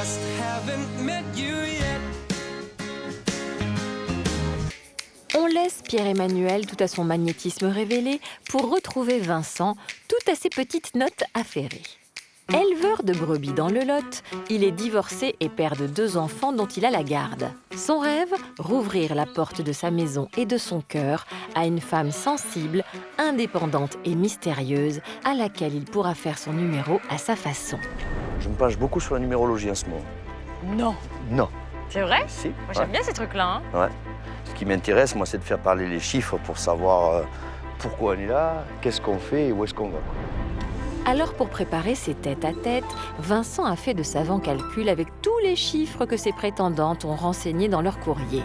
just haven't met you yet. On laisse Pierre-Emmanuel tout à son magnétisme révélé pour retrouver Vincent tout à ses petites notes affairées. Éleveur de brebis dans le Lot, il est divorcé et père de 2 enfants dont il a la garde. Son rêve, rouvrir la porte de sa maison et de son cœur à une femme sensible, indépendante et mystérieuse à laquelle il pourra faire son numéro à sa façon. Je me penche beaucoup sur la numérologie en ce moment. Non. Non. C'est vrai? Si. Moi, j'aime bien ces trucs-là. Hein. Ouais. Ce qui m'intéresse, moi, c'est de faire parler les chiffres pour savoir pourquoi on est là, qu'est-ce qu'on fait et où est-ce qu'on va. Alors, pour préparer ses tête-à-tête, Vincent a fait de savants calculs avec tous les chiffres que ses prétendantes ont renseignés dans leur courrier.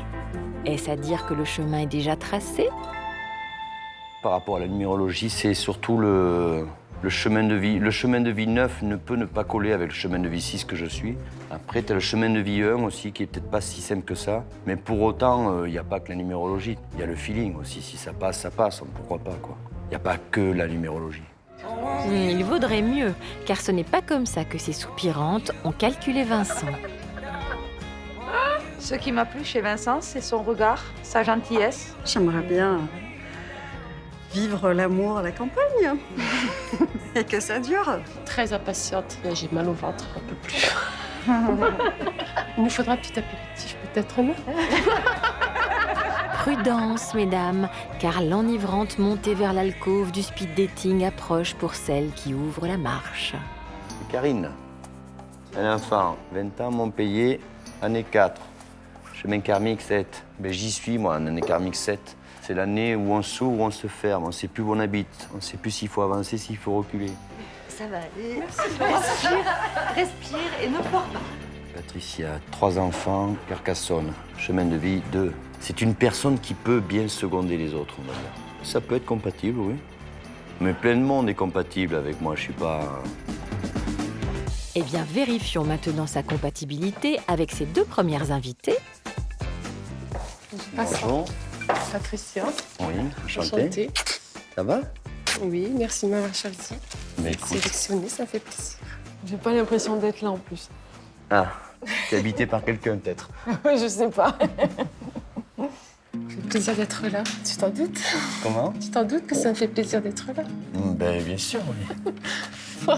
Est-ce à dire que le chemin est déjà tracé? Par rapport à la numérologie, c'est surtout le chemin de vie. Le chemin de vie 9 ne peut ne pas coller avec le chemin de vie 6 que je suis. Après, tu as le chemin de vie 1 aussi, qui est peut-être pas si simple que ça. Mais pour autant, il n'y a pas que la numérologie. Il y a le feeling aussi. Si ça passe, ça passe. Pourquoi pas, quoi. Il n'y a pas que la numérologie. Il vaudrait mieux, car ce n'est pas comme ça que ces soupirantes ont calculé Vincent. Ce qui m'a plu chez Vincent, c'est son regard, sa gentillesse. J'aimerais bien vivre l'amour à la campagne et que ça dure. Très impatiente. J'ai mal au ventre un peu plus. Il nous faudra un petit apéritif, peut-être, non? Prudence, mesdames, car l'enivrante montée vers l'alcôve du speed dating approche pour celle qui ouvre la marche. Karine, un enfant, 20 ans, Montpellier, année 4. Chemin karmique 7. Ben, j'y suis, moi, en année karmique 7. C'est l'année où on s'ouvre, où on se ferme, on ne sait plus où on habite, on ne sait plus s'il faut avancer, s'il faut reculer. Ça va aller. Respire et ne pleure pas. Patricia, 3 enfants, Carcassonne, chemin de vie 2. C'est une personne qui peut bien seconder les autres, on va dire. Ça peut être compatible, oui. Mais plein de monde est compatible avec moi, je suis pas... Eh bien, vérifions maintenant sa compatibilité avec ses 2 premières invitées. Bonjour. Patricia. Oui, enchanté. Enchantée. Ça va? Oui, merci de m'avoir choisi. Mais écoute. Sélectionné, ça fait plaisir. J'ai pas l'impression d'être là en plus. Ah, t'es habité par quelqu'un peut-être? Je sais pas. Ça fait plaisir d'être là. Tu t'en doutes? Comment? Tu t'en doutes que ça me fait plaisir d'être là? Ben, bien sûr, oui.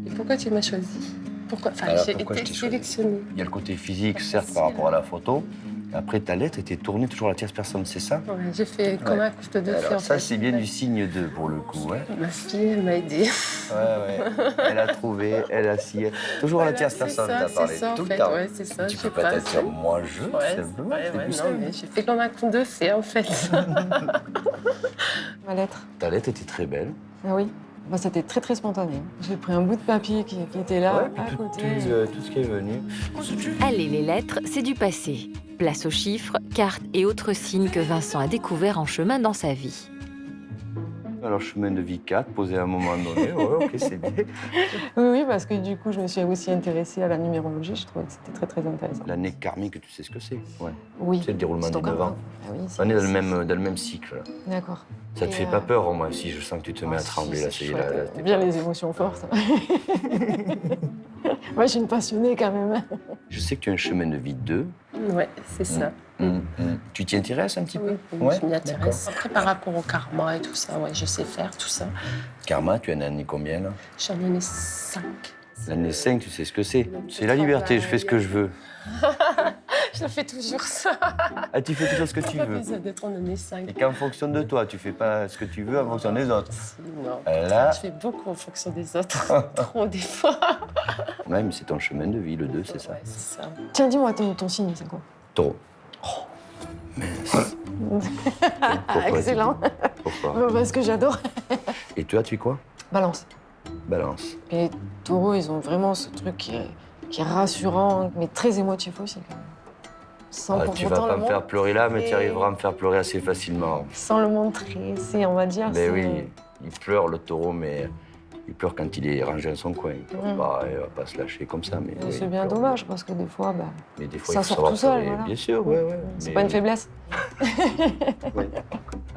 Et pourquoi tu m'as choisi? Pourquoi? Enfin, Alors, j'ai pourquoi été je t'ai choisi? sélectionnée. Il y a le côté physique, certes, par rapport à la photo. Après, ta lettre était tournée toujours à la tierce personne, c'est ça? Ouais, j'ai fait comme un couple de fées, en Alors ça, fait. c'est bien du signe 2, pour le coup, ouais. Ma fille, elle m'a aidée. Ouais. Elle a trouvé, elle a scié. Toujours à la tierce personne, t'as parlé. C'est ça, tout en le fait. temps. Ouais, c'est ça. Tu je peux sais pas te dire, moi, je, Ouais, simplement, ouais, c'est ouais, plus non, simple. mais j'ai fait comme un conte de fées, en fait. Ma lettre. Ta lettre était très belle. Ah oui. Bah, c'était très très spontané. J'ai pris un bout de papier qui était là, Ouais, puis à côté. tout ce qui est venu. Allez, les lettres, c'est du passé. Place aux chiffres, cartes et autres signes que Vincent a découverts en chemin dans sa vie. Alors, chemin de vie 4, posé à un moment donné. Ouais, ok, c'est bien. Oui, parce que du coup, je me suis aussi intéressée à la numérologie. Je trouvais que c'était très très intéressant. L'année karmique, tu sais ce que c'est? Ouais. Oui. C'est le déroulement C'est des au 9 ans. karma. Ah oui, On est dans le même cycle. Là. D'accord. Ça te Et, fait pas peur, au moins, si je sens que tu te mets à si, trembler, là, ça y est, chouette. là, t'es Bien pas- les émotions fortes. Moi, je suis une passionnée quand même. Je sais que tu as un chemin de vie 2. Ouais, c'est ça. Tu t'y intéresses un petit peu? Oui, je m'y intéresse. Après, par rapport au karma et tout ça, ouais, je sais faire tout ça. Karma, tu as une année combien, là? J'en ai mis 5. L'année 5, tu sais ce que c'est? C'est la liberté, je fais ce que je veux. Je fais toujours ça. Ah, tu fais toujours ce que tu Pas veux. besoin d'être en année 5. Et qu'en fonction de toi, tu fais pas ce que tu veux en fonction des autres. Non. Là... Je fais beaucoup en fonction des autres. Trop des fois. Ouais, mais c'est ton chemin de vie, le 2, c'est ça. Ouais, c'est ça. Tiens, dis-moi, ton signe, c'est quoi? Taureau. Oh, mince. Pourquoi, Excellent. Pourquoi? Parce que j'adore. Et toi, tu es quoi? Balance. Balance. Et les taureaux, ils ont vraiment ce truc qui est rassurant, mais très émotif aussi, quand même. Sans Ah, pour tu vas autant pas le me faire pleurer là, mais tu montrer. arriveras à me faire pleurer assez facilement. Sans le montrer, c'est, on va dire. Mais c'est- oui, il pleure le taureau, mais il pleure quand il est rangé dans son coin. Il pleure pas, il va pas se lâcher comme ça. Mais oui, C'est il bien pleure. dommage, parce que des fois, bah, Mais des fois, ça il faut sort savoir tout seul, pleurer. voilà. Bien sûr, ouais. c'est mais- pas une faiblesse. Ouais.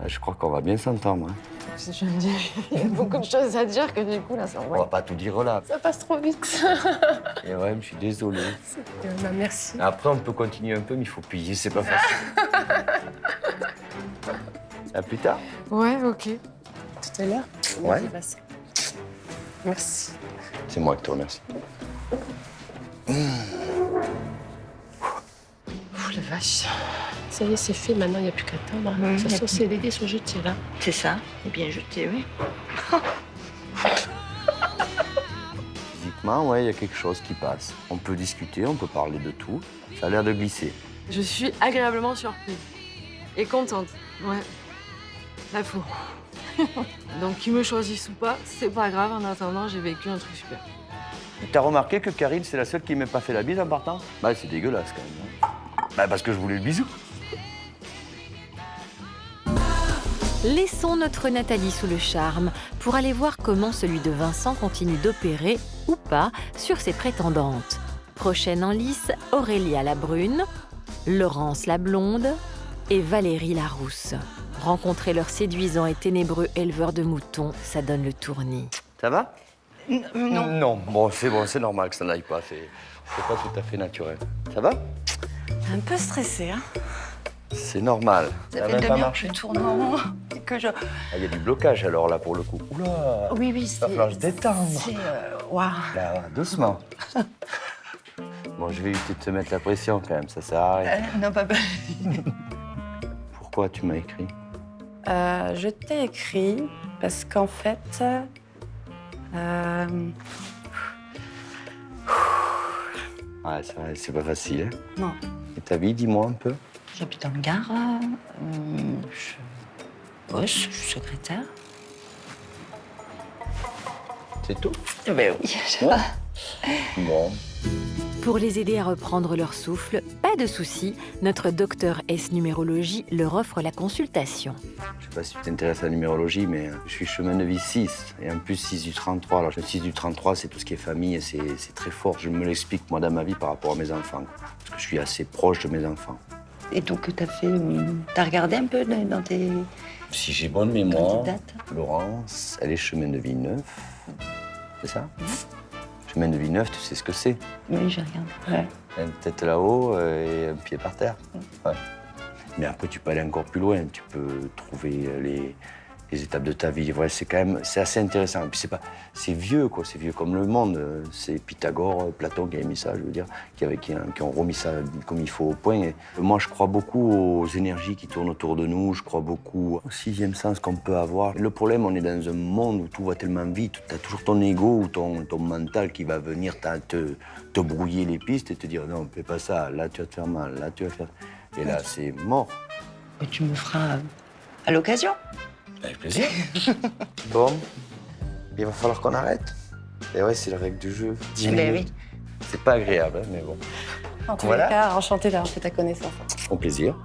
Je crois qu'on va bien s'entendre. Hein. Je me dis, il y a beaucoup de choses à dire que du coup, là, ça On va pas tout dire là. Ça passe trop vite. Et ouais, je suis désolé. Bah, merci. Après, on peut continuer un peu, mais il faut payer, c'est pas facile. À plus tard. Ouais, ok. Tout à l'heure. Ouais. Vas-y, vas-y. Merci. C'est moi qui te remercie. Ouh, la vache. Ça y est, c'est fait. Maintenant, il n'y a plus qu'à attendre. De toute façon, c'est les dés sont jetés, là. C'est ça. Et bien jeté, oui. Physiquement, ouais, il y a quelque chose qui passe. On peut discuter, on peut parler de tout. Ça a l'air de glisser. Je suis agréablement surprise. Et contente, ouais. Là, faut. Donc, qu'ils me choisissent ou pas, c'est pas grave. En attendant, j'ai vécu un truc super. T'as remarqué que Karine, c'est la seule qui m'a pas fait la bise en partant? Bah, c'est dégueulasse quand même. Bah, parce que je voulais le bisou. Laissons notre Nathalie sous le charme pour aller voir comment celui de Vincent continue d'opérer, ou pas, sur ses prétendantes. Prochaine en lice, Aurélia la brune, Laurence la blonde et Valérie la rousse. Rencontrer leur séduisant et ténébreux éleveur de moutons, ça donne le tournis. Ça va? Non. Non, bon, c'est normal que ça n'aille pas. C'est pas tout à fait naturel. Ça va? Un peu stressée, hein. C'est normal. Ça fait même une pas demi-heure que marché. je tourne en rond et que je... Ah, il y a du blocage alors là pour le coup. Oula! Oui, Va c'est... falloir se détendre. C'est... Waouh. Là, doucement. Bon, je vais éviter de te mettre la pression quand même, ça sert à rien. Non, pas... Pourquoi tu m'as écrit? Je t'ai écrit parce qu'en fait... Ouais, c'est vrai, c'est pas facile. Hein? Non. Et ta vie, dis-moi un peu. J'habite en gare. Je bosse, je suis secrétaire. C'est tout? Ben oui, je Ouais. Bon. Pour les aider à reprendre leur souffle, pas de souci, notre docteur S numérologie leur offre la consultation. Je sais pas si tu t'intéresses à la numérologie, mais je suis chemin de vie 6, et en plus 6 du 33. Alors le 6 du 33, c'est tout ce qui est famille, et c'est très fort. Je me l'explique, moi, dans ma vie, par rapport à mes enfants. Parce que je suis assez proche de mes enfants. Et donc, t'as regardé un peu dans tes Si j'ai bonne mémoire, candidates? Laurence, elle est chemin de vie 9. C'est ça? Chemin de vie 9, tu sais ce que c'est? Oui, je regarde. Ouais. Une tête là-haut et un pied par terre. Ouais. Mais après, tu peux aller encore plus loin. Tu peux trouver les étapes de ta vie. Ouais, c'est assez intéressant. Et puis c'est vieux, quoi. C'est vieux comme le monde. C'est Pythagore, Platon qui a mis ça, je veux dire, qui ont remis ça comme il faut au point. Et moi, je crois beaucoup aux énergies qui tournent autour de nous. Je crois beaucoup au sixième sens qu'on peut avoir. Le problème, on est dans un monde où tout va tellement vite. Tu as toujours ton ego ou ton mental qui va venir te brouiller les pistes et te dire non, fais pas ça. Là, tu vas te faire mal. Là, tu vas faire. Et là, c'est mort. Et tu me feras à l'occasion. Avec plaisir. Bon, il va falloir qu'on arrête. Et ouais, c'est la règle du jeu. 10 Ben minutes. C'est pas agréable, hein, mais bon. En tous Voilà. les cas, enchantée d'avoir fait ta connaissance. Au plaisir.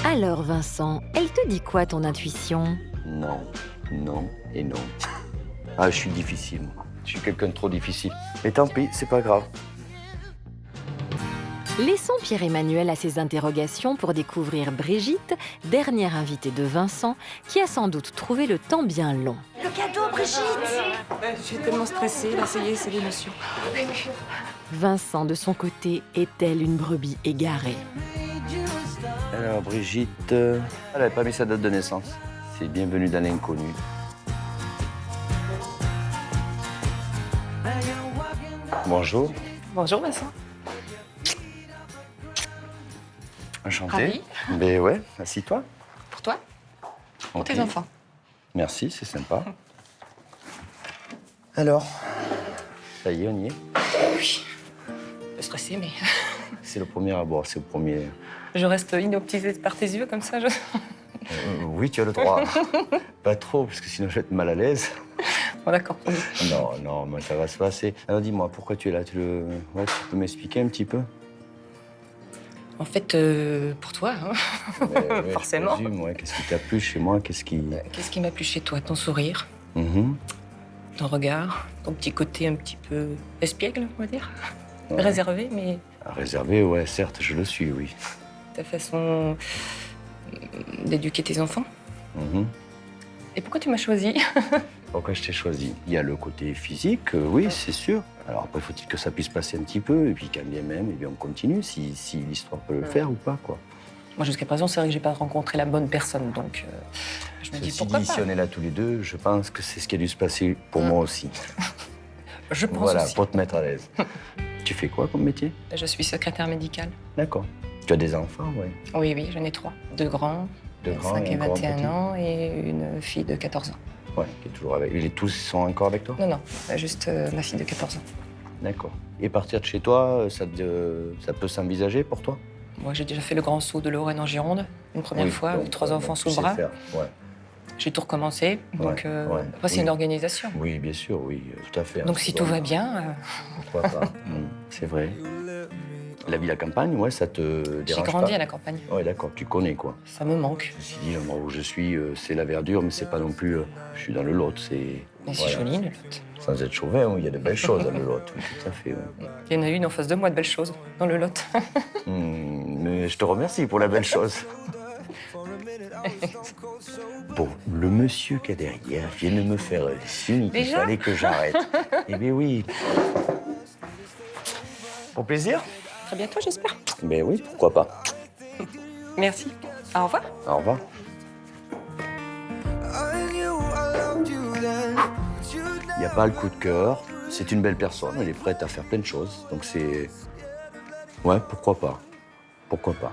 Alors Vincent, elle te dit quoi ton intuition? Non, non et non. Ah, je suis difficile, moi. Je suis quelqu'un de trop difficile. Mais tant pis, c'est pas grave. Laissons Pierre-Emmanuel à ses interrogations pour découvrir Brigitte, dernière invitée de Vincent, qui a sans doute trouvé le temps bien long. Le cadeau, Brigitte! Je suis tellement stressée, là, ça y est, c'est l'émotion. Vincent, de son côté, est-elle une brebis égarée? Alors, Brigitte, elle n'avait pas mis sa date de naissance. C'est bienvenue dans l'inconnu. Bonjour. Bonjour, Vincent. Enchanté. Ravi. Ben ouais, assis-toi. Pour toi? Pour Ok. tes enfants. Merci, c'est sympa. Alors, ça y est, on y est. Un peu stressée, mais C'est le premier abord, c'est le premier. je reste inoptisée par tes yeux comme ça. Oui, tu as le droit. Pas trop, parce que sinon je vais être mal à l'aise. Bon, d'accord. Non, non, mais ça va se passer. Alors dis-moi, pourquoi tu es là? Ouais, tu peux m'expliquer un petit peu? En fait, pour toi, hein. Ouais, Forcément. je présume, ouais. Qu'est-ce qui t'a plu chez moi? Qu'est-ce Qu'est-ce qui m'a plu chez toi? Ton sourire, Mhm. ton regard, ton petit côté un petit peu espiègle, on va dire. Ouais. Réservé, mais Réservé, ouais, certes, je le suis, oui. ta façon d'éduquer tes enfants. Mhm. Et pourquoi tu m'as choisi? Pourquoi je t'ai choisi? Il y a le côté physique, oui, c'est sûr. Alors après, faut-il que ça puisse passer un petit peu, et puis quand bien même, eh bien, on continue, si l'histoire peut le faire ou pas, quoi. Moi, jusqu'à présent, c'est vrai que j'ai pas rencontré la bonne personne, donc je me dis Ceci pourquoi dit, pas. si on est là tous les deux, je pense que c'est ce qui a dû se passer pour moi aussi. Je pense Voilà, aussi. pour te mettre à l'aise. Tu fais quoi comme métier? Je suis secrétaire médicale. D'accord. Tu as des enfants, oui. Oui, oui, j'en ai 3. 2 grands, 5 et et encore un 21 petit. ans, et une fille de 14 ans. Ouais, qui est toujours avec. Les tous sont encore avec toi? Non, non, juste ma fille de 14 ans. D'accord. Et partir de chez toi, ça peut s'envisager pour toi? Moi, j'ai déjà fait le grand saut de Lorraine en Gironde, une première Oui, fois, donc, avec 3 enfants donc, sous tu le bras. sais faire, ouais. J'ai tout recommencé, donc ouais, après, c'est oui. une organisation. Oui, bien sûr, oui, tout à fait. Donc, si tout va bien, Pourquoi pas? C'est vrai. La vie à la campagne, ouais, ça te j'ai dérange grandi pas? à la campagne. Ouais, d'accord, tu connais, quoi. Ça me manque. Ceci dit, l'endroit où je suis, c'est la verdure, mais c'est pas non plus... je suis dans le Lot, c'est... Mais c'est joli, le Lot. Sans être chauvin, oui, il y a de belles choses dans le Lot, oui, tout à fait. Oui. Il y en a une en face de moi, de belles choses, dans le Lot. Mais je te remercie pour la belle chose. Bon, le monsieur qui est derrière vient de me faire signe qu'il Déjà fallait que j'arrête. Eh bien oui. Pour plaisir? Très bientôt, j'espère. Ben oui, pourquoi pas. Merci. Au revoir. Au revoir. I knew I loved you then, but you'd Il n'y a pas le coup de cœur. C'est une belle personne, elle est prête à faire plein de choses. Donc c'est... Ouais, pourquoi pas. Pourquoi pas.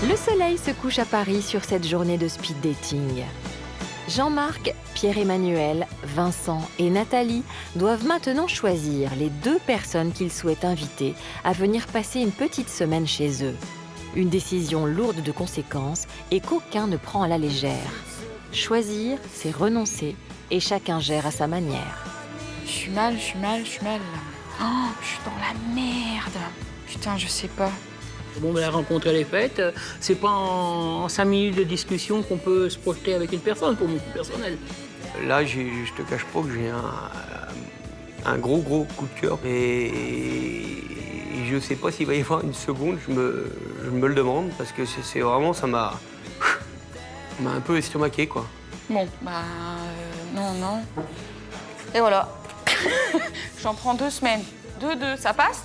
Le soleil se couche à Paris sur cette journée de speed dating. Jean-Marc, Pierre-Emmanuel, Vincent et Nathalie doivent maintenant choisir les 2 personnes qu'ils souhaitent inviter à venir passer une petite semaine chez eux. Une décision lourde de conséquences et qu'aucun ne prend à la légère. Choisir, c'est renoncer et chacun gère à sa manière. Je suis mal. Oh, je suis dans la merde. Putain, je sais pas. Bon, ben, la rencontre, elle est faite. C'est pas en 5 minutes de discussion qu'on peut se projeter avec une personne, pour mon coup personnel. Là, je te cache pas que j'ai un gros coup de cœur. Et je sais pas s'il va y avoir une seconde, je me le demande, parce que c'est vraiment, ça m'a un peu estomaqué, quoi. Bon, non. Et voilà. J'en prends 2 semaines. 2, ça passe?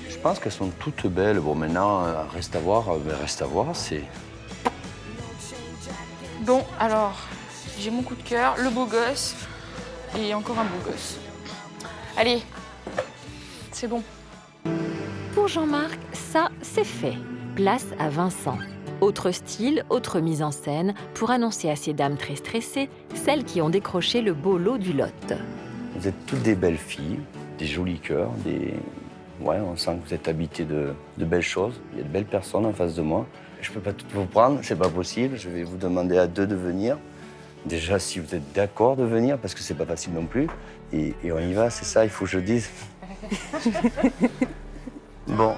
Je pense qu'elles sont toutes belles. Bon, maintenant, reste à voir, c'est... Bon, alors, j'ai mon coup de cœur, le beau gosse et encore un beau gosse. Allez, c'est bon. Pour Jean-Marc, ça, c'est fait. Place à Vincent. Autre style, autre mise en scène pour annoncer à ces dames très stressées celles qui ont décroché le beau lot du Lot. Vous êtes toutes des belles filles, des jolis cœurs, des... Ouais, on sent que vous êtes habitées de belles choses. Il y a de belles personnes en face de moi. Je peux pas toutes vous prendre, c'est pas possible. Je vais vous demander à 2 de venir. Déjà, si vous êtes d'accord de venir, parce que c'est pas facile non plus. Et on y va, c'est ça, il faut que je dise. Bon,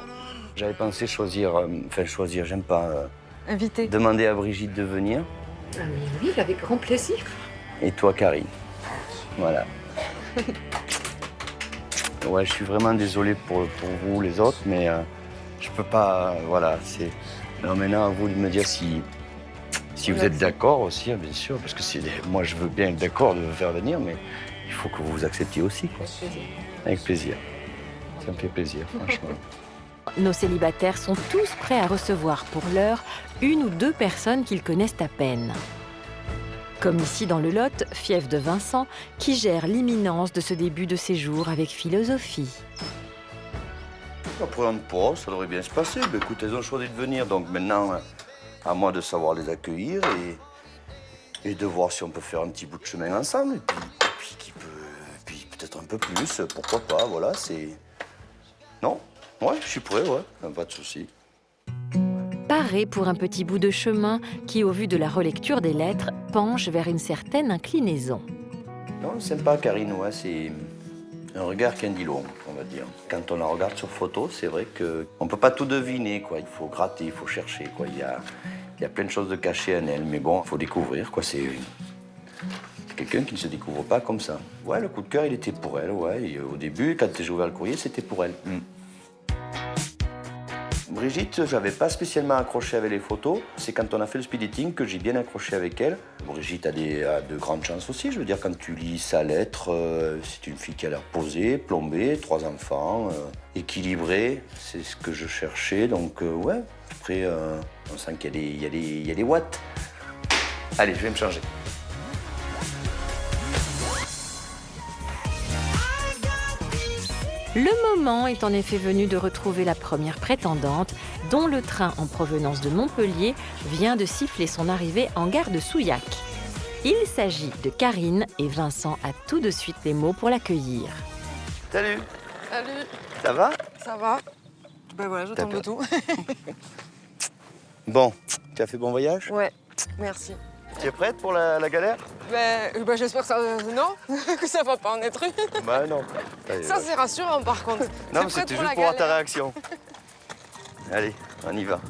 j'avais pensé choisir, j'aime pas... Invité. Demander à Brigitte de venir. Ah mais oui, avec grand plaisir. Et toi, Karine. Voilà. Ouais, je suis vraiment désolé pour vous, les autres, mais je peux pas... voilà, c'est... Alors maintenant, à vous de me dire si vous êtes d'accord aussi, hein, bien sûr, parce que moi, je veux bien être d'accord de vous faire venir, mais il faut que vous vous acceptiez aussi, quoi. Avec plaisir. Ça me fait plaisir, franchement. Nos célibataires sont tous prêts à recevoir pour l'heure 1 ou 2 personnes qu'ils connaissent à peine. Comme ici dans le Lot, fief de Vincent, qui gère l'imminence de ce début de séjour avec philosophie. Après un pas, ça devrait bien se passer. Ben, écoute, elles ont choisi de venir, donc maintenant, à moi de savoir les accueillir et de voir si on peut faire un petit bout de chemin ensemble. Et puis peut-être un peu plus, pourquoi pas, voilà, c'est... Non? Ouais, je suis prêt, ouais, pas de souci. Paré pour un petit bout de chemin qui, au vu de la relecture des lettres, penche vers une certaine inclinaison. Non, sympa, Karine, ouais, c'est un regard qui en dit long, on va dire. Quand on la regarde sur photo, c'est vrai qu'on ne peut pas tout deviner, quoi. Il faut gratter, il faut chercher, quoi. Il y a plein de choses de cachées en elle, mais bon, il faut découvrir, quoi. C'est quelqu'un qui ne se découvre pas comme ça. Ouais, le coup de cœur, il était pour elle, ouais. Et au début, quand j'ai ouvert le courrier, c'était pour elle. Brigitte, j'avais pas spécialement accroché avec les photos. C'est quand on a fait le speed dating que j'ai bien accroché avec elle. Brigitte a de grandes chances aussi. Je veux dire, quand tu lis sa lettre, c'est une fille qui a l'air posée, plombée, 3 enfants, équilibrée. C'est ce que je cherchais. Donc, ouais. Après, on sent qu'il y a des watts. Allez, je vais me changer. Le moment est en effet venu de retrouver la première prétendante, dont le train en provenance de Montpellier vient de siffler son arrivée en gare de Souillac. Il s'agit de Karine et Vincent a tout de suite les mots pour l'accueillir. Salut. Salut. Ça va? Ça va? Ben voilà, je tombe de tout. Bon, tu as fait bon voyage? Ouais, merci. Tu es prête pour la galère? Ben j'espère que ça... non, que ça va pas en être une. Bah non. Allez, Ça, c'est rassurant, par contre. non, T'es mais prête c'était pour juste la pour voir ta galère? réaction. Allez, on y va.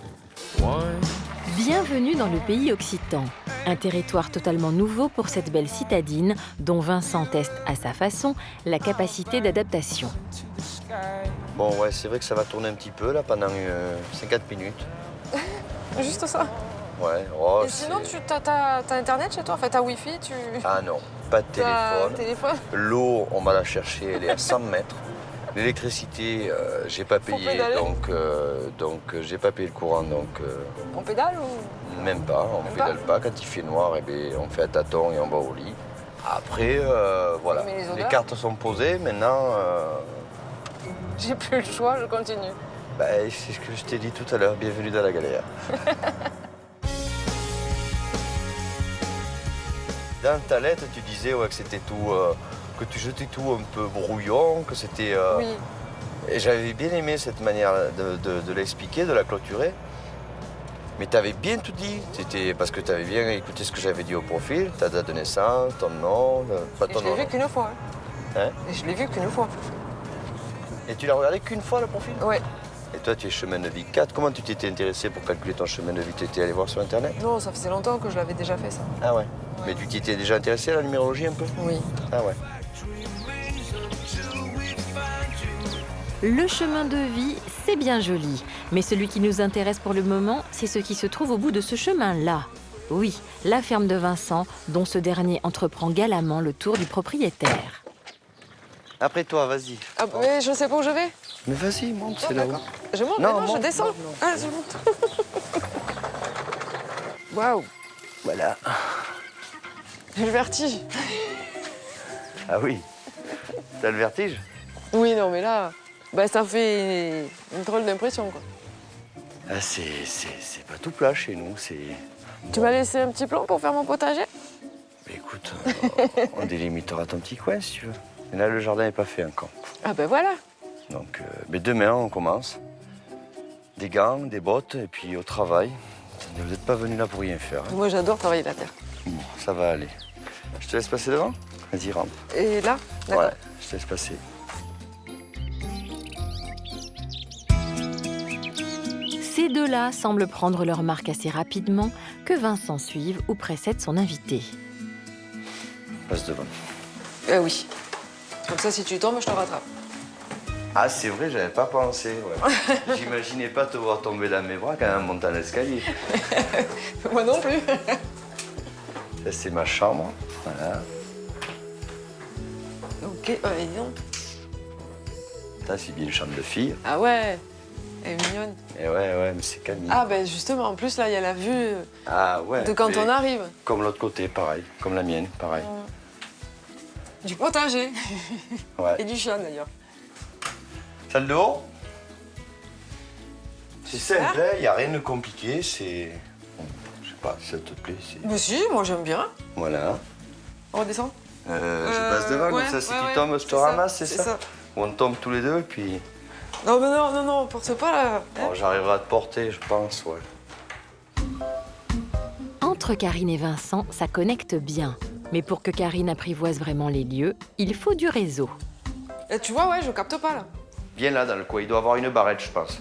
Bienvenue dans le pays occitan, un territoire totalement nouveau pour cette belle citadine dont Vincent teste à sa façon la capacité d'adaptation. Bon, ouais, c'est vrai que ça va tourner un petit peu, là, pendant 50 minutes. Juste ça. Ouais, oh, Et sinon, t'as Internet chez toi? Enfin, t'as Wi-Fi, tu... Ah non, pas de téléphone. téléphone. L'eau, on va la chercher, elle est à 100 mètres. L'électricité, j'ai pas payé, pédaler donc j'ai pas payé le courant, donc On pédale ou... même pas, on Même pédale pas. Quand il fait noir, eh bien, on fait à tâtons et on va au lit. Après, voilà, Mais les odeurs les cartes sont posées, maintenant, J'ai plus le choix, je continue. bah, c'est ce que je t'ai dit tout à l'heure, bienvenue dans la galère. Dans ta lettre, tu disais ouais, que c'était tout, que tu jetais tout un peu brouillon, que c'était. Oui. Et j'avais bien aimé cette manière de l'expliquer, de la clôturer. Mais tu avais bien tout dit. C'était parce que tu avais bien écouté ce que j'avais dit au profil, ta date de naissance, ton nom, pas Et ton je l'ai nom. vu qu'une fois. Hein? Et je l'ai vu qu'une fois. Et tu l'as regardé qu'une fois le profil? Ouais. Et toi, tu es chemin de vie 4. Comment tu t'étais intéressé pour calculer ton chemin de vie? Tu étais allé voir sur Internet? Non, ça faisait longtemps que je l'avais déjà fait, ça. Ah ouais. Mais tu t'étais déjà intéressé à la numérologie un peu? Oui. Ah ouais. Le chemin de vie, c'est bien joli, mais celui qui nous intéresse pour le moment, c'est ce qui se trouve au bout de ce chemin-là. Oui, la ferme de Vincent, dont ce dernier entreprend galamment le tour du propriétaire. Après toi, vas-y. Ah, mais je sais pas où je vais. Mais vas-y, monte, Oh, c'est là-haut. d'accord. Je monte, Non, mais non, je monte, descends. monte, non. Ah, je monte. Waouh, Voilà. j'ai le vertige. Ah oui. T'as le vertige? Oui, non, mais là, bah, ça fait une drôle d'impression, quoi. Ah, c'est pas tout plat chez nous, c'est... Tu m'as laissé un petit plan pour faire mon potager? Mais écoute, on délimitera ton petit coin si tu veux. Mais là, le jardin n'est pas fait encore. Ah ben voilà. Donc, mais demain, on commence. Des gants, des bottes, et puis au travail. Vous n'êtes pas venu là pour rien faire. Hein. Moi, j'adore travailler la terre. Bon, ça va aller. Je te laisse passer devant? Vas-y, rentre. Et là? D'accord. Ouais, je te laisse passer. Ces deux-là semblent prendre leur marque assez rapidement, que Vincent suive ou précède son invité. Passe devant. Oui. Comme ça, si tu tombes, je te rattrape. Ah, c'est vrai, j'avais pas pensé. Ouais. J'imaginais pas te voir tomber dans mes bras quand même en montant l'escalier. Moi non plus. Ça, c'est ma chambre. Voilà. Ok, dis donc. Ça, c'est bien une chambre de fille. Ah ouais, elle est mignonne. Et ouais, mais c'est Camille. Ah ben justement, en plus, là, il y a la vue Ah ouais. de quand mais on arrive. Comme l'autre côté, pareil. Comme la mienne, pareil. Du potager. Ouais. Et du chat, d'ailleurs. Salle de haut. C'est simple, il n'y a rien de compliqué, c'est... Bon, je sais pas si ça te plaît, c'est... Mais si, moi, j'aime bien. Voilà. On redescend? Je passe devant, ouais, comme ça, si ouais, tu ouais, tombes, je te c'est ça, ramasse, c'est c'est ça? ça. Ou on tombe tous les deux, puis... Non, mais non, force pas, là. Bon, j'arriverai à te porter, je pense, ouais. Entre Karine et Vincent, ça connecte bien. Mais pour que Karine apprivoise vraiment les lieux, il faut du réseau. Et tu vois, ouais, je capte pas, là. Bien là, dans le coin, il doit avoir une barrette, je pense.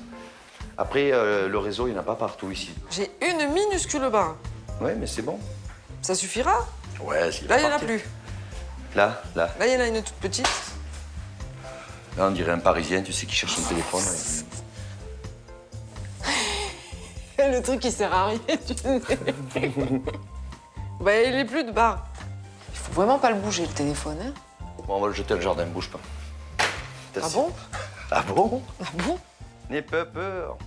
Après, le réseau, il n'y en a pas partout ici. J'ai une minuscule barre. Ouais, mais c'est bon. Ça suffira? Ouais, s'il Là, il n'y en a plus. Là. Là, il y en a une toute petite. Là, on dirait un Parisien, tu sais, qui cherche son téléphone. Le truc qui sert à rien, tu sais. Bah, il est plus de barre. Il faut vraiment pas le bouger, le téléphone, hein. Bon, on va le jeter dans le jardin, bouge pas. Ah bon? Ah bon? Ah bon? N'aie pas peur.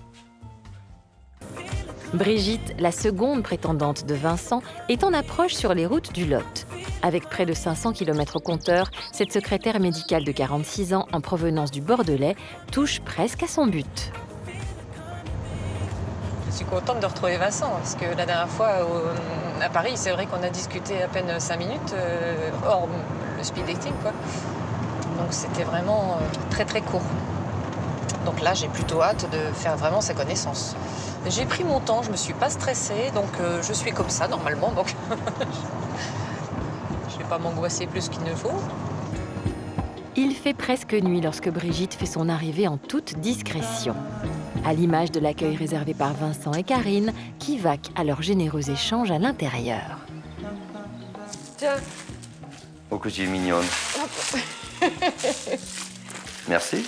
Brigitte, la seconde prétendante de Vincent, est en approche sur les routes du Lot. Avec près de 500 km au compteur, cette secrétaire médicale de 46 ans en provenance du Bordelais touche presque à son but. Je suis contente de retrouver Vincent, parce que la dernière fois à Paris, c'est vrai qu'on a discuté à peine 5 minutes, hors le speed dating, quoi. Donc c'était vraiment très très court. Donc là, j'ai plutôt hâte de faire vraiment sa connaissance. J'ai pris mon temps, je me suis pas stressée, donc je suis comme ça normalement, donc je vais pas m'angoisser plus qu'il ne faut. Il fait presque nuit lorsque Brigitte fait son arrivée en toute discrétion. À l'image de l'accueil réservé par Vincent et Karine, qui vaquent à leur généreux échange à l'intérieur. Tiens. Oh, que tu es mignonne. Merci.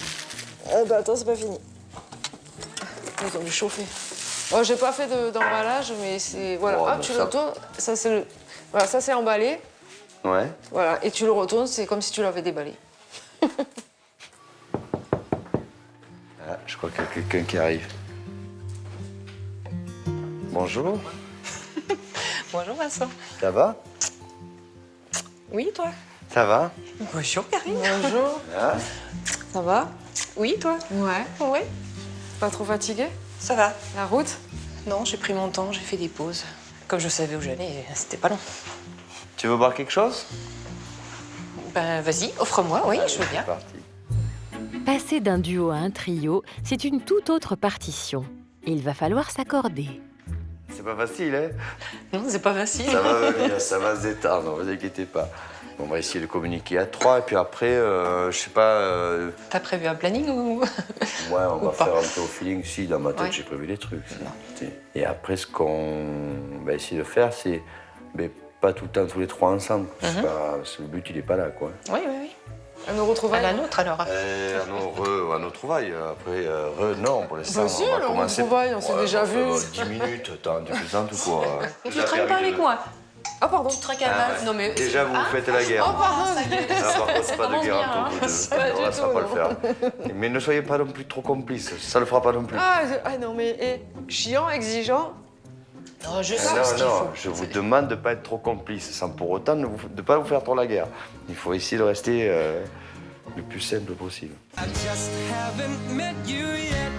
Bah attends, c'est pas fini. Ils ont dû chauffer. Oh, j'ai pas fait d'emballage, mais c'est... Voilà, Oh, hop, bah, tu ça... le retournes. Ça, c'est le... Voilà, ça, c'est emballé. Ouais. Voilà, et tu le retournes, c'est comme si tu l'avais déballé. Ah, je crois qu'il y a quelqu'un qui arrive. Bonjour. Bonjour Vincent. Ça va? Oui, toi? Ça va? Bonjour Karine. Bonjour. Ah. Ça va? Oui, toi? Ouais. Oui. Pas trop fatigué? Ça va. La route? Non, j'ai pris mon temps, j'ai fait des pauses. Comme je savais où j'allais, c'était pas long. Tu veux boire quelque chose? Ben vas-y, offre-moi, oui, je veux bien. C'est parti. Passer d'un duo à un trio, c'est une toute autre partition. Il va falloir s'accorder. C'est pas facile, hein? Non, c'est pas facile. Ça va venir, ça va se détendre, ne vous inquiétez pas. On va essayer de communiquer à 3 et puis après, je sais pas... T'as prévu un planning ou... Ouais, on Ou va pas. faire un peu au feeling. Si, dans ma tête, Ouais. j'ai prévu des trucs. Et après, ce qu'on va essayer de faire, c'est pas tout le temps tous les trois ensemble. C'est pas- le but, il est pas là, quoi. Oui, oui, oui. À nos retrouvailles? À la nôtre, alors. À nos trouvailles. Après, non, pour l'instant, Bah si, on va on commencer. retrouvaille, on s'est déjà vu. 10 minutes, attends, tu plaisantes ou quoi? Tu traînes pas avec moi. Ah, pardon. Tu traînes pas. Non, mais... Déjà, vous faites la guerre. Oh, pardon. Ah, par contre, c'est pas de commence guerre bien, entre vous deux. Pas Non, du là, ça va tout, pas le faire. Mais ne soyez pas non plus trop complices. Ça le fera pas non plus. Ah non, mais chiant, exigeant. Non, je sais ce qu'il Non, faut. je vous demande de ne pas être trop complice, sans pour autant de ne pas vous faire trop la guerre. Il faut essayer de rester le plus simple possible. I just haven't met you yet.